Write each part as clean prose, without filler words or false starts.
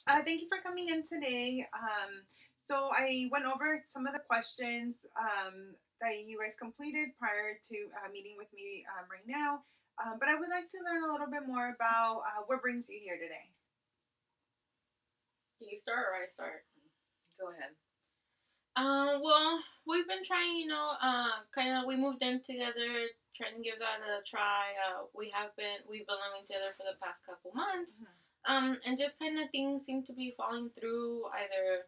Thank you for coming in today. So I went over some of the questions that you guys completed prior to meeting with me right now. But I would like to learn a little bit more about what brings you here today. Do you start or I start? Go ahead. Well, we've been trying, kind of, we moved in together, trying to give that a try. We've been living together for the past couple months. And just kind of things seem to be falling through. Either,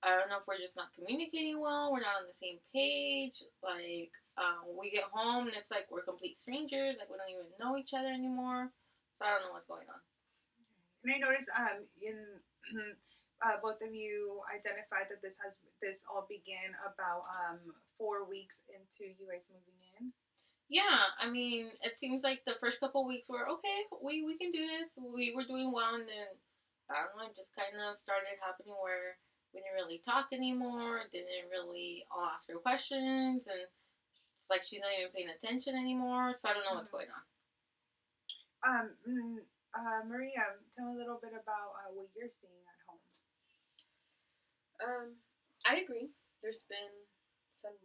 I don't know if we're just not communicating well, we're not on the same page. Like, we get home and it's like we're complete strangers, like we don't even know each other anymore. So I don't know what's going on. And I noticed in both of you identified that this all began about 4 weeks into you guys moving in. Yeah, I mean, it seems like the first couple weeks were okay. We can do this. We were doing well, and then I don't know, it just kind of started happening where we didn't really talk anymore. Didn't really all ask her questions, and it's like she's not even paying attention anymore. So I don't know what's going on. Um, Maria, tell me a little bit about what you're seeing at home. I agree. There's been some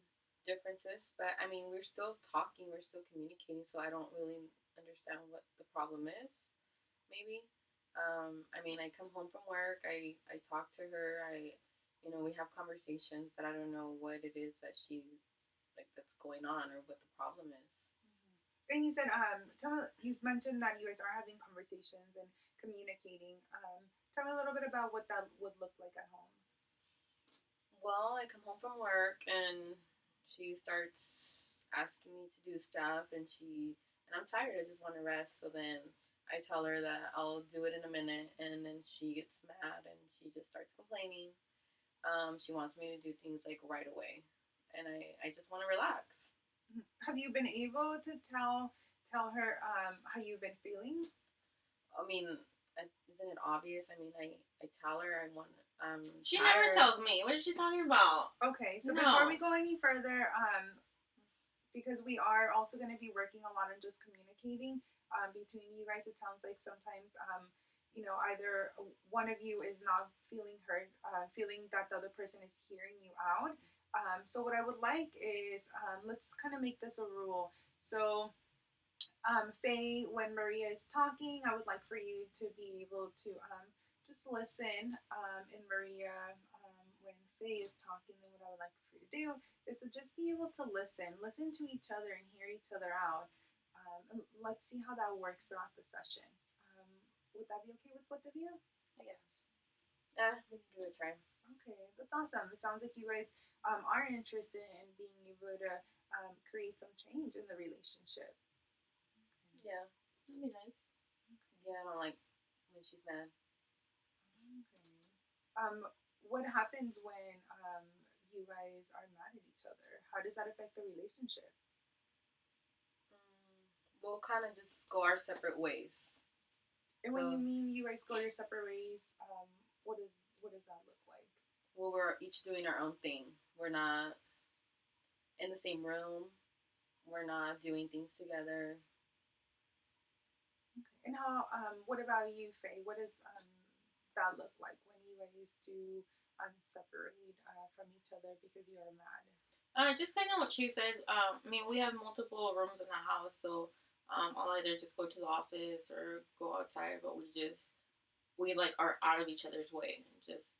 differences, but I mean, we're still talking, we're still communicating, so I don't really understand what the problem is. Maybe. I mean, I come home from work, I talk to her, we have conversations, but I don't know what it is that she like that's going on or what the problem is. And you said, you've mentioned that you guys are having conversations and communicating. Tell me a little bit about what that would look like at home. Well, I come home from work and she starts asking me to do stuff and I'm tired. I just want to rest. So then I tell her that I'll do it in a minute and then she gets mad and she just starts complaining. She wants me to do things like right away. And I just want to relax. Have you been able to tell her how you've been feeling? I mean, isn't it obvious? I mean, I tell her I want. She never Tired. tells me. What is she talking about? Okay, so No. before we go any further, because we are also going to be working a lot on just communicating between you guys. It sounds like sometimes, either one of you is not feeling heard, feeling that the other person is hearing you out. So what I would like is let's kind of make this a rule. So Faye, when Maria is talking, I would like for you to be able to just listen. And Maria, when Faye is talking, then what I would like for you to do is to just be able to listen to each other and hear each other out. And let's see how that works throughout the session. Um, would that be okay with both of you? I guess. Yeah, we can give it a try. Okay, that's awesome. It sounds like you guys are interested in being able to create some change in the relationship. Yeah, That'd be nice. yeah, I don't like when she's mad. Okay. Um, what happens when you guys are mad at each other? How does that affect the relationship? We'll kind of just go our separate ways. And when you mean you guys go your separate ways, what does that look like? Well, we're each doing our own thing. We're not in the same room. We're not doing things together. Okay. And how? What about you, Faye? What does that look like when you guys do separate from each other because you are mad? Just kind of what she said. I mean, we have multiple rooms in the house, so I'll either just go to the office or go outside. But we like are out of each other's way. And just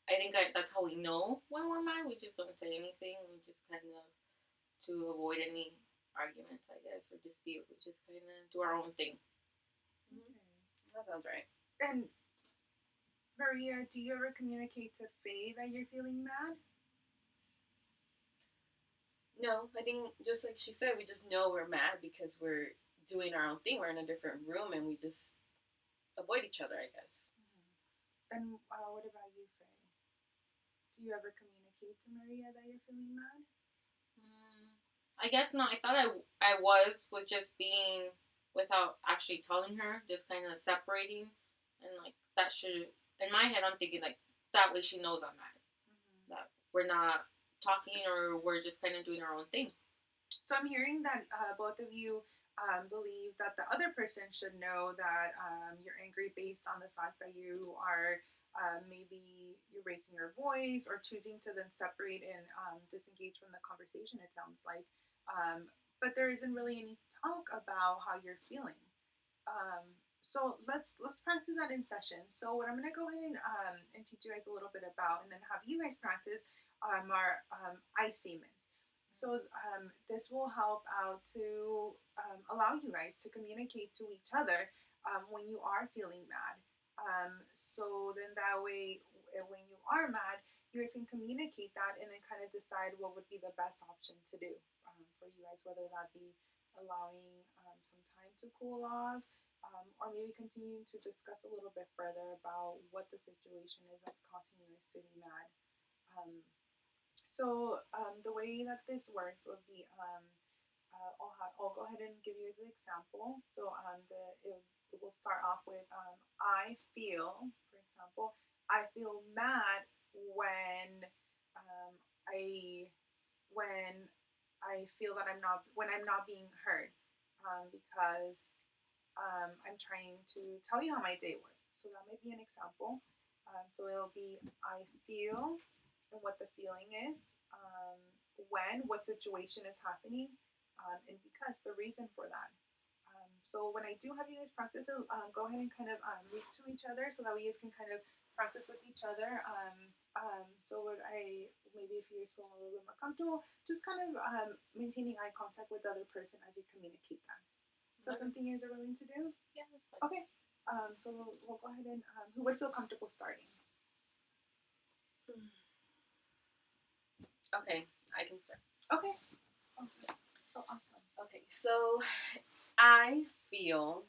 I think that's how we know when we're mad. We just don't say anything. We just kind of to avoid any arguments, I guess, or dispute. We just kind of do our own thing. Okay. That sounds right. And Maria, do you ever communicate to Faye that you're feeling mad? No, I think just like she said, we just know we're mad because we're doing our own thing. We're in a different room and we just avoid each other, I guess. And what about you, Faye? Do you ever communicate to Maria that you're feeling mad? I guess not. I thought I was with just being without actually telling her, just kind of separating, and like that should in my head I'm thinking like that way she knows I'm mad, that we're not talking or we're just kind of doing our own thing. So I'm hearing that both of you believe that the other person should know that you're angry based on the fact that you are maybe you're raising your voice or choosing to then separate and disengage from the conversation. It sounds like, but there isn't really any talk about how you're feeling. Um, so let's practice that in session. So what I'm gonna go ahead and teach you guys a little bit about, and then have you guys practice our I statements. So this will help out to allow you guys to communicate to each other when you are feeling mad. So then that way, when you are mad, you guys can communicate that and then kind of decide what would be the best option to do for you guys, whether that be allowing some time to cool off, or maybe continuing to discuss a little bit further about what the situation is that's causing you guys to be mad. Um, so the way that this works would be I'll go ahead and give you as an example. So it will start off with I feel, for example, I feel mad when um, I when I feel that I'm not being heard because I'm trying to tell you how my day was. So that might be an example. So it'll be I feel and what the feeling is, what situation is happening, and because the reason for that. So when I do have you guys practice it, go ahead and kind of move to each other so that we guys can kind of practice with each other. So what I maybe if you guys feel a little bit more comfortable, just kind of maintaining eye contact with the other person as you communicate that. So Okay. something you guys are willing to do? Yeah, that's fine. Okay. So we'll go ahead and who would feel comfortable starting? Okay, I can start. Okay. Okay. So awesome. Okay, so I feel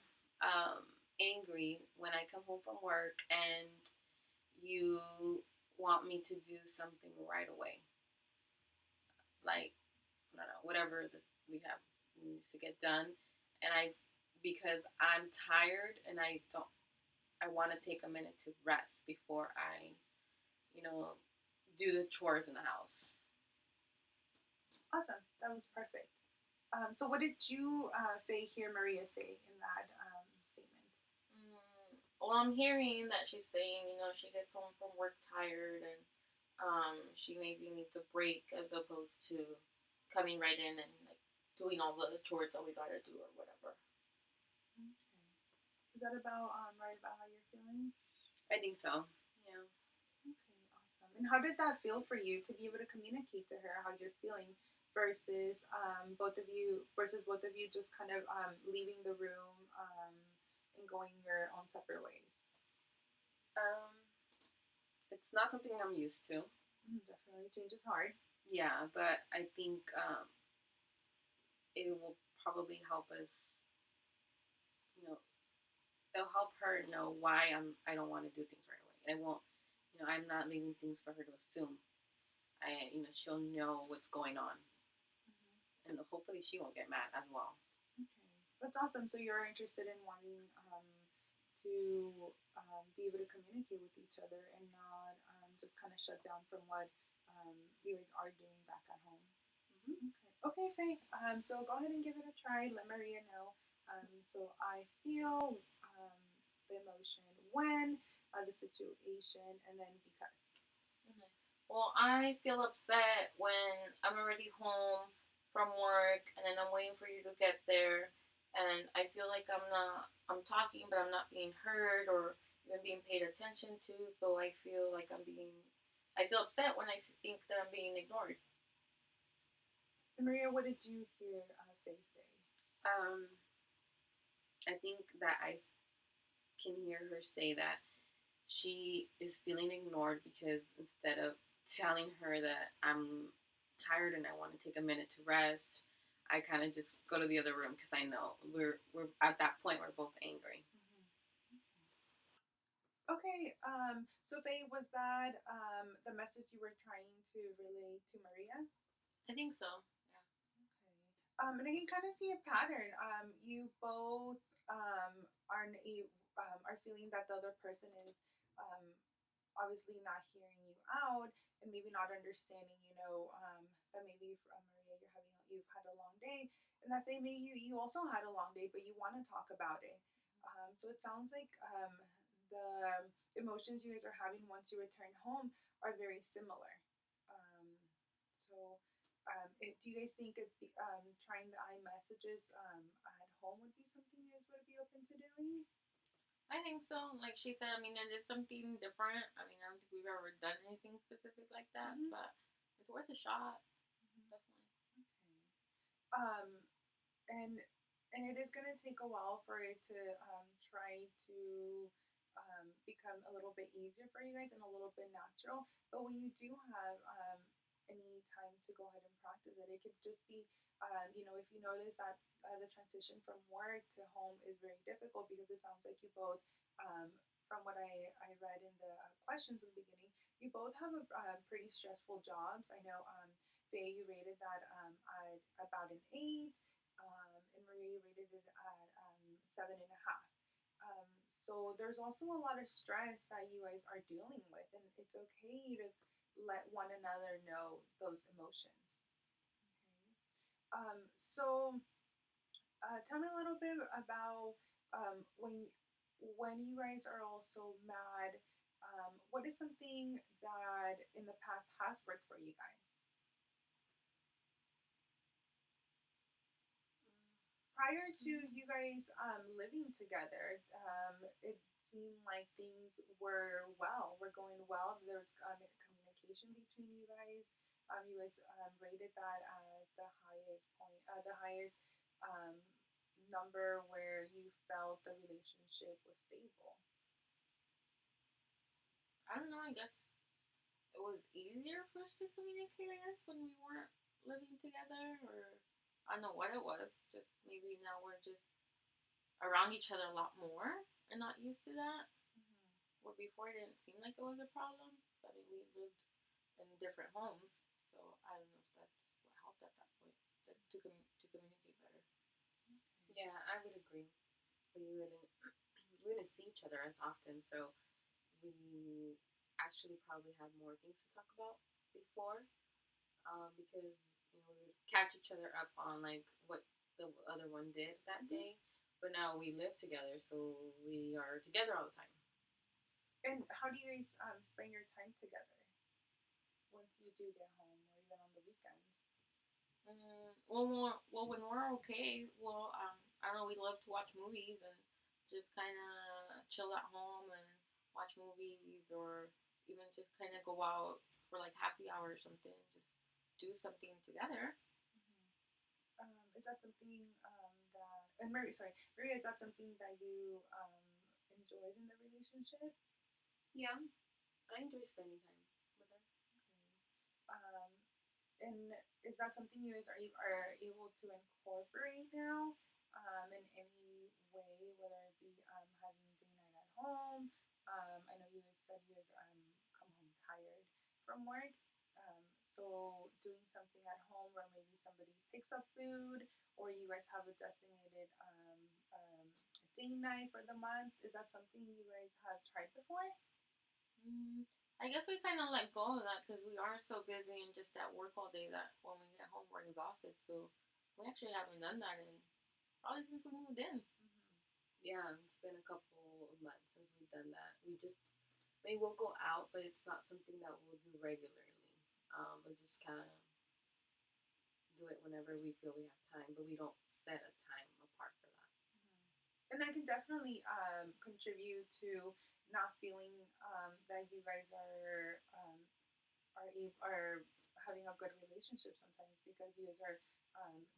angry when I come home from work and you want me to do something right away. Like, I don't know, whatever that we have needs to get done. And because I'm tired and I want to take a minute to rest before I, you know, do the chores in the house. Awesome. That was perfect. So what did you, Faye, hear Maria say in that statement? Well, I'm hearing that she's saying, she gets home from work tired and she maybe needs a break as opposed to coming right in and like doing all the chores that we gotta do or whatever. Okay. Is that about right about how you're feeling? I think so. Yeah. Okay, awesome. And how did that feel for you to be able to communicate to her how you're feeling versus both of you just kind of leaving the room and going your own separate ways? Um, it's not something I'm used to. Definitely, change is hard. Yeah, but I think it will probably help us. You know, it'll help her know why I don't want to do things right away. I won't. I'm not leaving things for her to assume. She'll know what's going on, and hopefully she won't get mad as well. Okay, that's awesome. So you're interested in wanting to be able to communicate with each other and not just kind of shut down from what you guys are doing back at home. Mm-hmm. Okay, Faith. So go ahead and give it a try. Let Maria know. So I feel the emotion when the situation, and then because. Okay. Well, I feel upset when I'm already home from work and then I'm waiting for you to get there and I feel like I'm talking but I'm not being heard or even being paid attention to, so I feel like I feel upset when I think that I'm being ignored. And Maria, what did you hear Faith say? Um, I think that I can hear her say that she is feeling ignored because instead of telling her that I'm tired and I want to take a minute to rest, I kind of just go to the other room because I know we're at that point we're both angry. Okay. So Faye, was that the message you were trying to relay to Maria? I think so. And I can kind of see a pattern. You both are feeling that the other person is um, obviously not hearing you out and maybe not understanding, that maybe Maria, you've had a long day, and that maybe you also had a long day, but you want to talk about it. So it sounds like the emotions you guys are having once you return home are very similar. Um, so, do you guys think trying the iMessages at home would be something you guys would be open to doing? I think so. Like she said, I mean, it is something different. I mean, I don't think we've ever done anything specific like that, Mhm. but it's worth a shot, Mhm. definitely. Okay. Um, and it is gonna take a while for it to try to become a little bit easier for you guys and a little bit natural. But when you do have any time to go ahead and practice it, it could just be, if you notice that the transition from work to home is very difficult because it sounds like you both, um, from what I read in the questions in the beginning, you both have pretty stressful jobs. I know, Faye, you rated that at about an 8, and Maria rated it at 7.5. So there's also a lot of stress that you guys are dealing with, and it's okay to let one another know those emotions. Okay. Tell me a little bit about when you guys are also mad. What is something that in the past has worked for you guys? Prior to you guys living together, it seemed like things were going well. There was communication between you guys. You guys rated that as the highest point, the highest um, number where you felt the relationship was stable. I don't know. I guess it was easier for us to communicate. I guess when we weren't living together, or I don't know what it was. Just maybe now we're just around each other a lot more and not used to that. Mm-hmm. Where before it didn't seem like it was a problem. I mean, we lived in different homes, so I don't know if that's what helped at that point to communicate better. Yeah, I would agree. We wouldn't see each other as often, so we actually probably had more things to talk about before, because we would catch each other up on like what the other one did that Mm-hmm. day. But now we live together, so we are together all the time. And how do you guys spend your time together once you do get home, or even on the weekends? Well, when we're okay, I don't know. We love to watch movies and just kind of chill at home and watch movies, or even just kind of go out for like happy hour or something. Just do something together. Mhm. Is that something and Maria, sorry, Maria, is that something that you enjoyed in the relationship? Yeah, I enjoy spending time with her. Okay. Um, and is that something you guys are able to incorporate now in any way, whether it be having day night at home? I know you guys said you guys come home tired from work. So doing something at home where maybe somebody picks up food, or you guys have a designated day night for the month. Is that something you guys have tried before? Mm, I guess we kind of let go of that because we are so busy and just at work all day that when we get home we're exhausted. So we actually haven't done that in probably since we moved in. Mm-hmm. Yeah, it's been a couple of months since we've done that. We just maybe we'll go out, but it's not something that we'll do regularly. We'll just kind of do it whenever we feel we have time, but we don't set a time apart for that. And that can definitely contribute to not feeling that you guys are having a good relationship sometimes because you guys are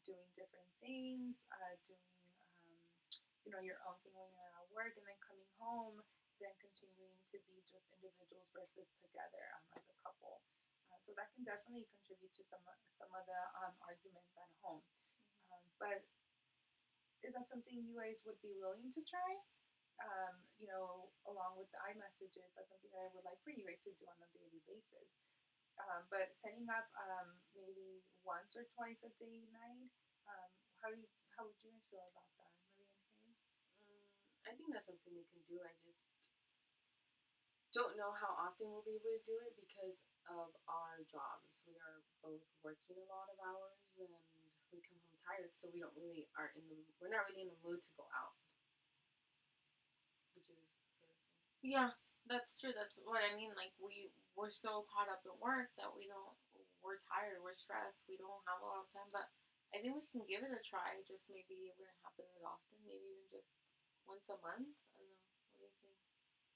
doing different things, doing your own thing when you're at work, and then coming home, then continuing to be just individuals versus together as a couple. So that can definitely contribute to some of the arguments at home. But is that something you guys would be willing to try? Along with the iMessages, that's something that I would like for you guys to do on a daily basis. But setting up maybe once or twice a day night, um, how would you guys feel about that, Maria and Faye? I think that's something we can do. I just don't know how often we'll be able to do it because of our jobs. We are both working a lot of hours and we come home tired, so we're not really in the mood to go out. Would you say the same? Yeah, that's true. That's what I mean. Like we're so caught up in work that we're tired, we're stressed, we don't have a lot of time. But I think we can give it a try. Just maybe it wouldn't happen as often. Maybe even just once a month. I don't know. What do you think?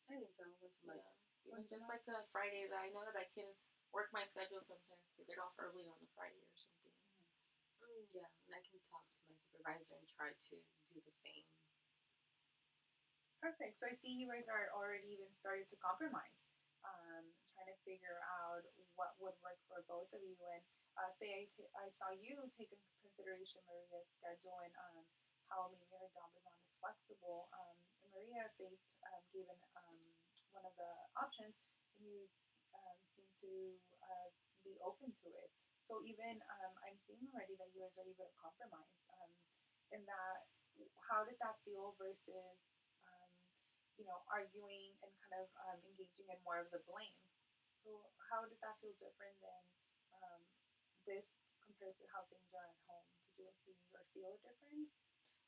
I think so. Once a month. Yeah, even Once a just month? like a Friday that I know that I can work my schedule sometimes to get off early on a Friday or something. Yeah, and I can talk to my supervisor and try to do the same. Perfect. So I see you guys are already even started to compromise, trying to figure out what would work for both of you. And Faye, I saw you take into consideration Maria's schedule and how maybe her job is not as flexible. And Maria, Faye gave one of the options, and you seem to be open to it. So even I'm seeing already that you guys are able to compromise. In that, how did that feel versus um, arguing and kind of engaging in more of the blame. So how did that feel different than um, this compared to how things are at home? Did you see or feel a difference?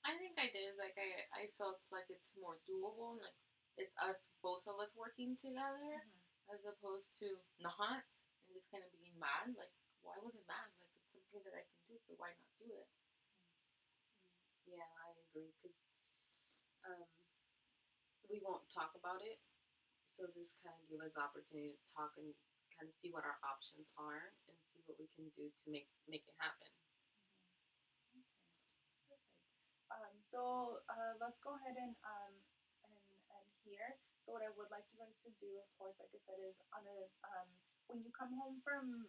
I think I did. Like I felt like it's more doable. Like it's us, both of us working together, as opposed to not and just kind of being mad. Like why wasn't mad? Like it's something that I can do, so why not do it? Yeah, I agree because um, we won't talk about it. So this kind of give us the opportunity to talk and kind of see what our options are and see what we can do to make it happen. Okay, perfect. So let's go ahead and hear. So what I would like you guys to do, of course, like I said, is on a when you come home from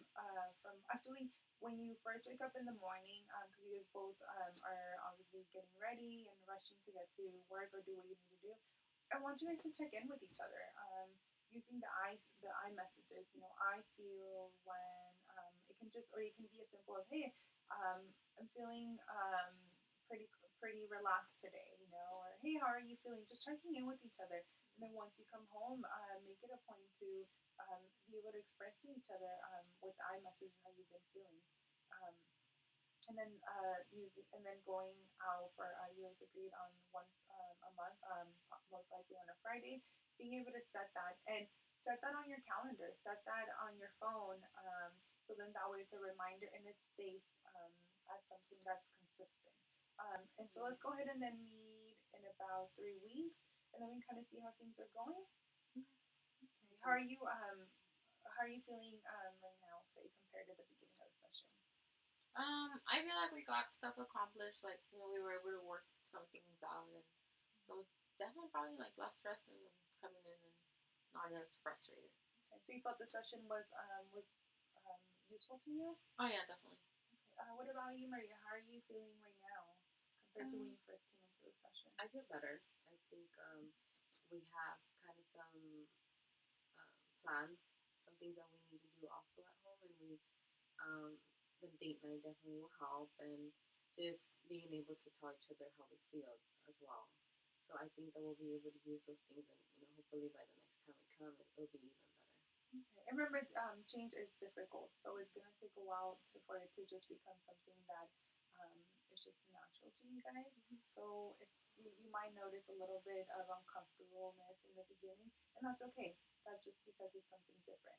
actually when you first wake up in the morning, because you guys both are obviously getting ready and rushing to get to work or do what you need to do. I want you guys to check in with each other. Using the I messages. I feel when it can just or it can be as simple as, hey, I'm feeling pretty relaxed today, or hey, how are you feeling? Just checking in with each other. And then once you come home, make it a point to be able to express to each other with iMessage how you've been feeling. Um, and then going out for you guys agreed on once a month, most likely on a Friday. Being able to set that and set that on your calendar, set that on your phone, so then that way it's a reminder and it stays as something that's consistent. And so let's go ahead and then meet in about 3 weeks, and then we kind of see how things are going. Okay. How are you feeling right now, Faye, compared to the beginning of the session? I feel like we got stuff accomplished. Like we were able to work some things out, and so definitely probably like less stressed and coming in and not as frustrated. Okay, so you felt the session was useful to you? Oh yeah, definitely. Okay. What about you, Maria? How are you feeling right now compared to when you first came into the session? I feel better. I think we have kind of some plans, some things that we need to do also at home, and the date night definitely will help, and just being able to tell each other how we feel as well. So I think that we'll be able to use those things, and hopefully by the next time we come, it'll be even better. Okay. And remember, change is difficult, so it's gonna take a while for it to just become something that is just natural to you guys. So you might notice a little bit of uncomfortableness in the beginning, and that's okay. That's just because it's something different.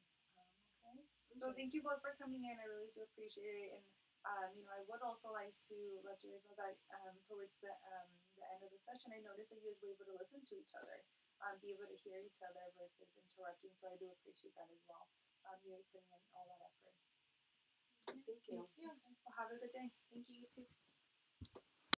Okay. So thank you both for coming in. I really do appreciate it, and I would also like to let you guys know that towards the end of the session, I noticed that you guys were able to listen to each other, be able to hear each other versus interrupting. So I do appreciate that as well. You guys putting in all that effort. Thank you. Okay. Well, have a good day. Thank you, you too.